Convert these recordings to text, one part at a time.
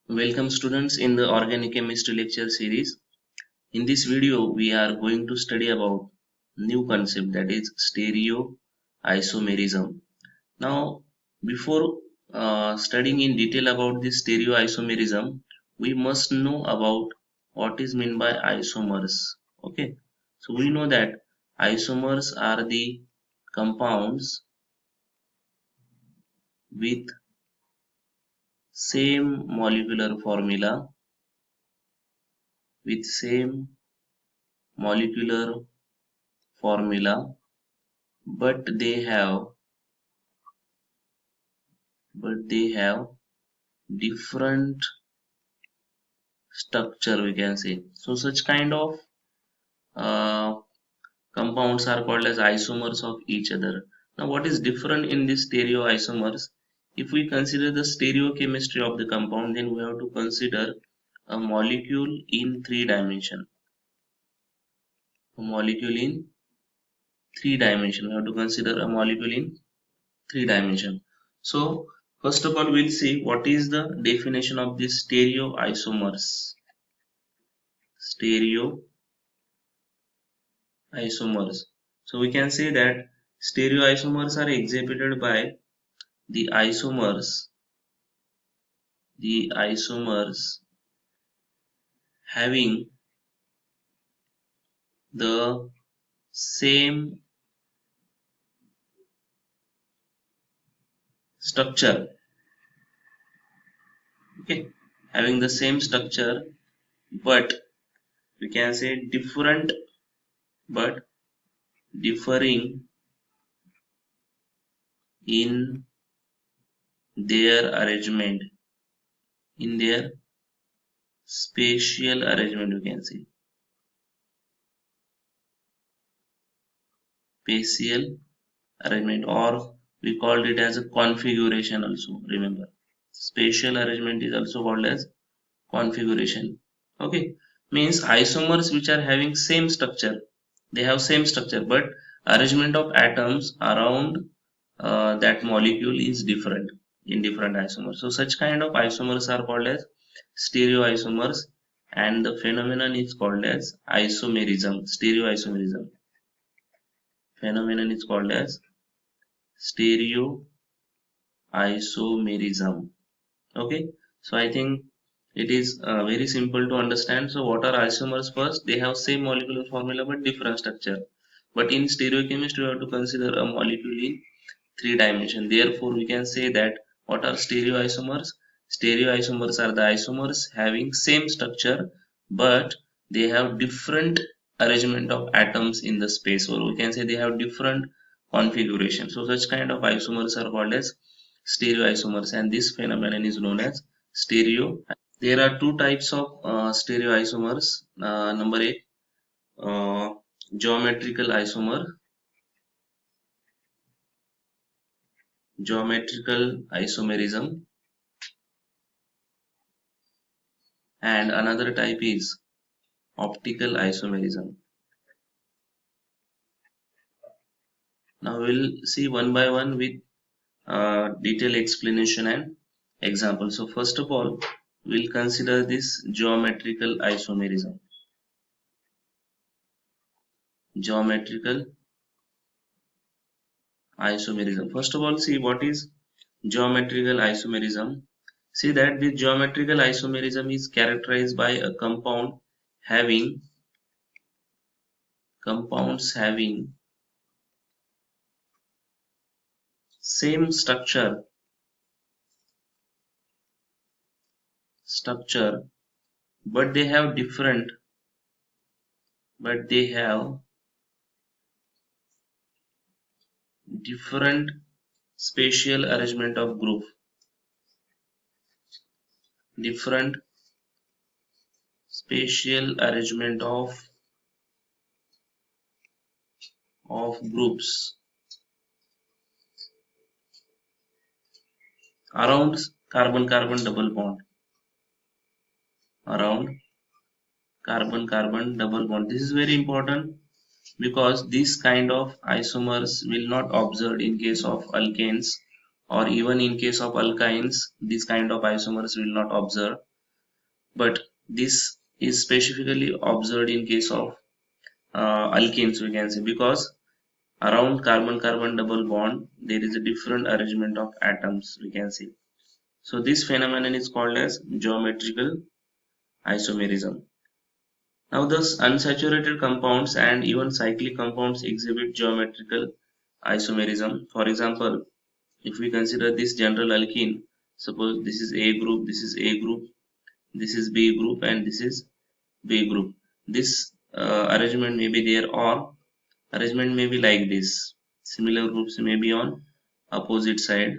Welcome students in the organic chemistry lecture series. In this video we are going to study about new concept, that is stereoisomerism. Now before studying in detail about this stereoisomerism, we must know about what is meant by isomers. Okay, so we know that isomers are the compounds with same molecular formula with same molecular formula, but they have different structure, we can say. So such kind of uh, compounds are called as isomers of each other. Now what is different in these stereoisomers? If we consider the stereochemistry of the compound, then we have to consider a molecule in three dimension. A molecule in three dimension. We have to consider a molecule in three dimension. So first of all, we'll see what is the definition of these stereoisomers. Stereoisomers. So we can say that stereoisomers are exhibited by the isomers having the same structure. Okay, having the same structure, but we can say different but differing in their arrangement, in their spatial arrangement, you can say spatial arrangement, or we called it as a configuration also. Remember, spatial arrangement is also called as configuration. Okay, means isomers which are having same structure, they have same structure, but arrangement of atoms around that molecule is different in different isomers. So such kind of isomers are called as stereoisomers, and the phenomenon is called as isomerism. Stereoisomerism phenomenon is called as stereoisomerism. Okay, so I think it is very simple to understand. So what are isomers? First, they have same molecular formula but different structure. But in stereochemistry we have to consider a molecule in three dimension. Therefore we can say that what are stereoisomers? Stereoisomers are the isomers having same structure, but they have different arrangement of atoms in the space, or we can say they have different configuration. So such kind of isomers are called as stereoisomers, and this phenomenon is known as stereo. There are two types of stereoisomers. Number 8, geometrical isomer. Geometrical isomerism. And another type is optical isomerism. Now we'll see one by one with detailed explanation and example. So first of all, we'll consider this geometrical isomerism. Geometrical isomerism. First of all, see what is geometrical isomerism. See that the geometrical isomerism is characterized by a compounds having same structure, but they have different spatial arrangement of group, different spatial arrangement of groups around carbon-carbon double bond, around carbon-carbon double bond. This is very important because this kind of isomers will not observed in case of alkanes, or even in case of alkynes this kind of isomers will not observe. but this is specifically observed in case of alkenes, we can say, because around carbon-carbon double bond there is a different arrangement of atoms, we can see. So this phenomenon is called as geometrical isomerism. Now thus unsaturated compounds and even cyclic compounds exhibit geometrical isomerism. For example, if we consider this general alkene, suppose this is A group, this is A group, this is B group, and this is B group. This arrangement may be there, or arrangement may be like this. Similar groups may be on opposite side.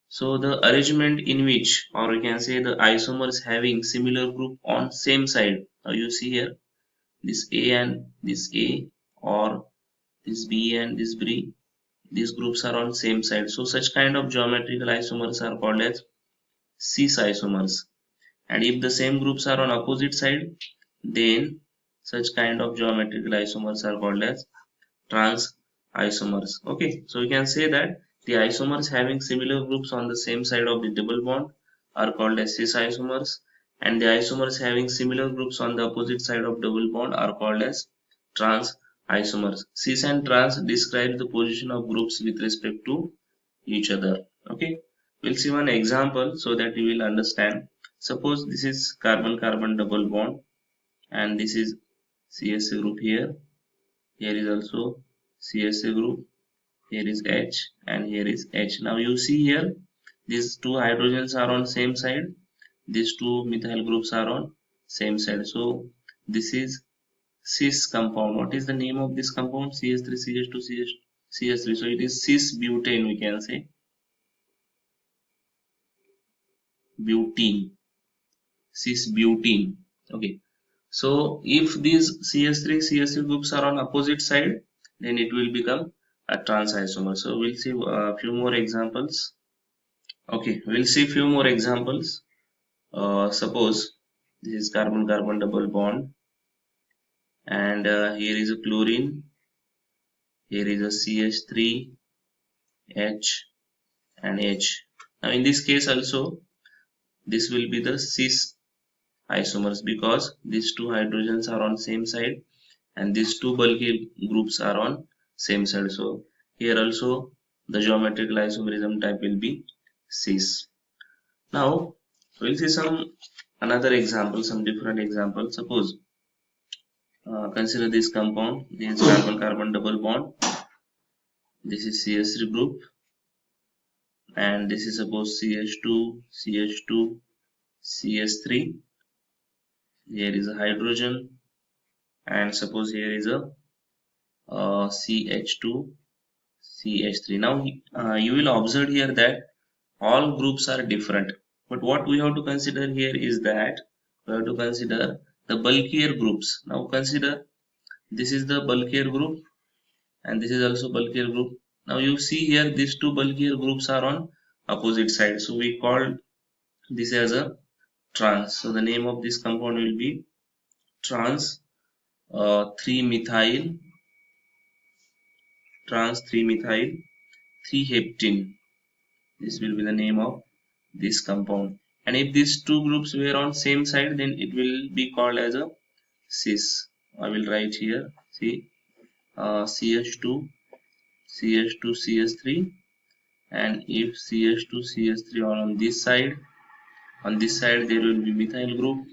So the arrangement in which, or we can say the isomers having similar group on same side. Now you see here this A and this A, or this B and this B, these groups are on same side. So such kind of geometrical isomers are called as cis isomers. And if the same groups are on opposite side, then such kind of geometrical isomers are called as trans isomers. Okay, so we can say that the isomers having similar groups on the same side of the double bond are called as cis isomers, and the isomers having similar groups on the opposite side of double bond are called as trans isomers. Cis and trans describe the position of groups with respect to each other. Okay, we'll see one example so that you will understand. Suppose this is carbon-carbon double bond, and this is CS group here. Here is also CSA group, here is H, and here is H. Now you see here these two hydrogens are on same side, these two methyl groups are on same side. So this is cis compound. What is the name of this compound? CS3 CH2 CS3. So it is cis butane, we can say, butene, cis butene. Okay, so if these CS3 CSC groups are on opposite side, then it will become a trans isomer. So we'll see a few more examples. Okay, we'll see few more examples. Suppose this is carbon-carbon double bond, and here is a chlorine, here is a CH3, H, and H. Now in this case also, this will be the cis isomers because these two hydrogens are on same side and these two bulky groups are on same side. So here also the geometrical isomerism type will be cis. Now we'll see some another example, some different examples. Suppose consider this compound. This is carbon-carbon double bond. This is CH3 group, and this is suppose CH2, CH2, CH3. Here is a hydrogen, and suppose here is a CH2, CH3. Now you will observe here that all groups are different, but what we have to consider here is that we have to consider the bulkier groups. Now consider this is the bulkier group and this is also bulkier group. Now you see here these two bulkier groups are on opposite sides, so we call this as a trans. So the name of this compound will be trans 3-methyl, trans 3-methyl 3-heptene. This will be the name of this compound. And if these two groups were on same side, then it will be called as a cis. I will write here. See, CH2, CH2, CH3, and if CH2, CH3 are on this side there will be methyl group,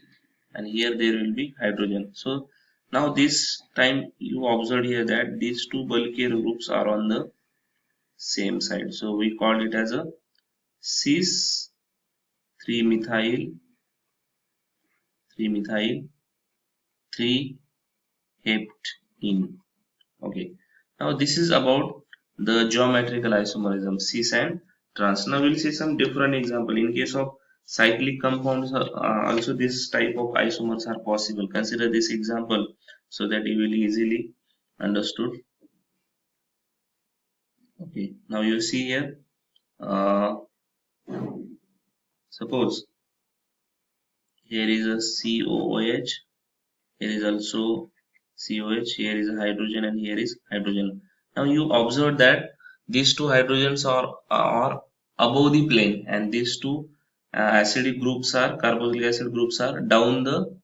and here there will be hydrogen. So now this time you observe here that these two bulkier groups are on the same side. So we call it as a cis 3-methyl 3-heptene. Okay, now this is about the geometrical isomerism cis and trans. Now we'll see some different example. In case of cyclic compounds, also this type of isomers are possible. Consider this example so that you will easily understood. Okay, now you see here, suppose here is a COOH, here is also COH, here is a hydrogen, and here is hydrogen. Now you observe that these two hydrogens are above the plane and these two acidic groups are, carboxylic acid groups are down the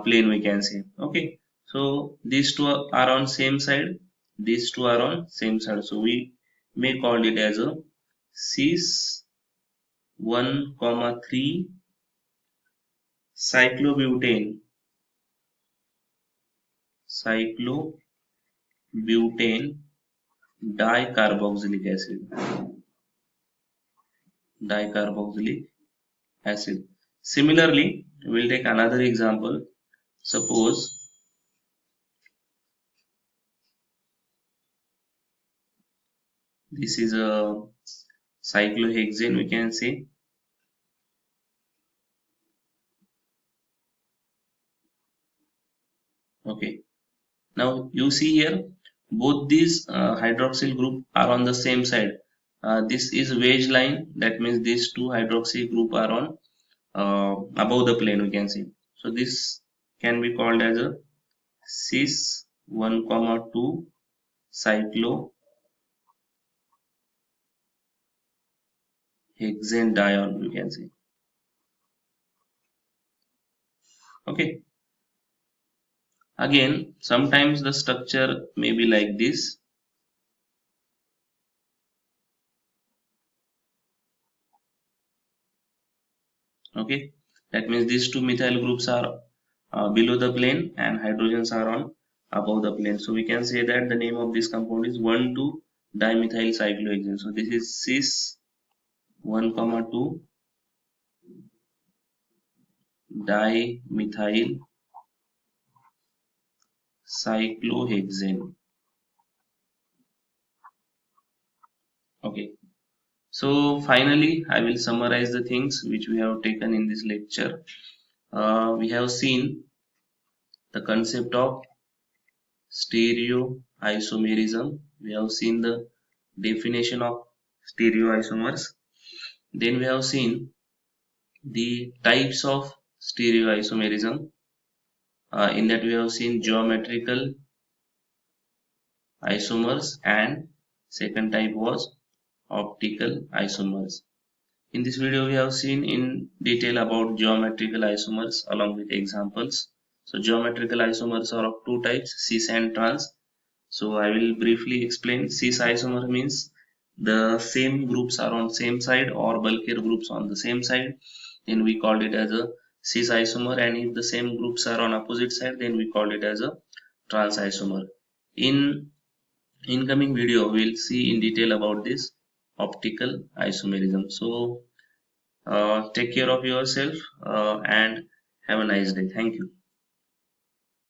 plane, we can say. Okay, so these two are on same side, these two are on same side, so we may call it as a cis 1 comma 3 cyclobutane, cyclobutane dicarboxylic acid, dicarboxylic acid. Similarly, we'll take another example. Suppose this is a cyclohexane, we can say. Okay, now you see here both these hydroxyl group are on the same side. This is wedge line, that means these two hydroxy group are on above the plane, we can see. So this can be called as a cis 1 comma 2 cyclohexane diol, we can say. Okay, again sometimes the structure may be like this. Okay, that means these two methyl groups are below the plane and hydrogens are on above the plane, so we can say that the name of this compound is 1,2 dimethyl cyclohexane. So this is cis 1 comma 2 dimethyl cyclohexane. Okay, so finally I will summarize the things which we have taken in this lecture. We have seen the concept of stereoisomerism. We have seen the definition of stereoisomers. Then we have seen the types of stereoisomerism. In that we have seen geometrical isomers and second type was optical isomers. In this video we have seen in detail about geometrical isomers along with examples. So geometrical isomers are of two types, cis and trans. So I will briefly explain. Cis isomer means the same groups are on same side or bulkier groups on the same side, then we called it as a cis isomer, and if the same groups are on opposite side then we called it as a trans isomer. In incoming video we'll see in detail about this optical isomerism. So take care of yourself and have a nice day. Thank you.